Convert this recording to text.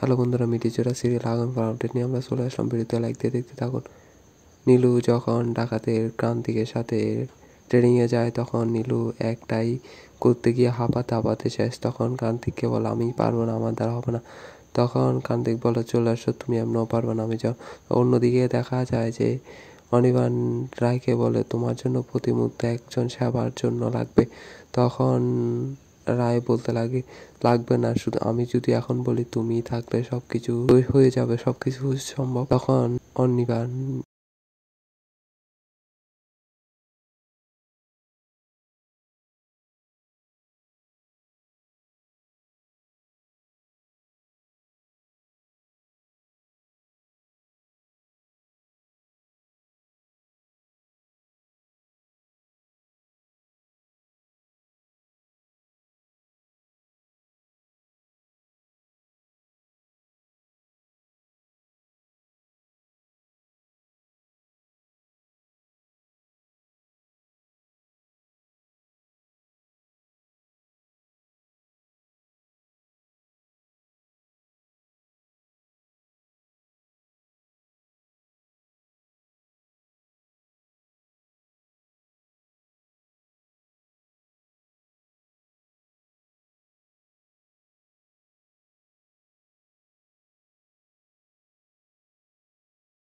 Hello বন্ধুরা, মিটিজোড়া serial আগুন for update নিয়ে আমরা চলে আসলাম। ভিডিওতে লাইক দিয়ে দেখতে থাকুন। নীলু যখন ডাকাতের ক্রান্তিকের সাথে ট্রেনিংয়ে যায়, তখন নীলু একটাই করতে গিয়ে হাঁপাতে শেষ। তখন কান্তিককে বলে, আমি পারবো না, আমার দ্বারা হবে না। তখন কান্তিক বলে, চলে আসো, তুমি এমনও পারবে না, আমি যাও। অন্যদিকে দেখা যায় যে অনির্বাণ রায়কে বলে, তোমার জন্য প্রতি মুহূর্তে একজন সেবার জন্য লাগবে। তখন রায় বলতে লাগবে না, শুধু আমি যদি এখন বলি তুমি থাকলে সবকিছু হয়ে যাবে, সবকিছু সম্ভব। তখন অনির্বাণ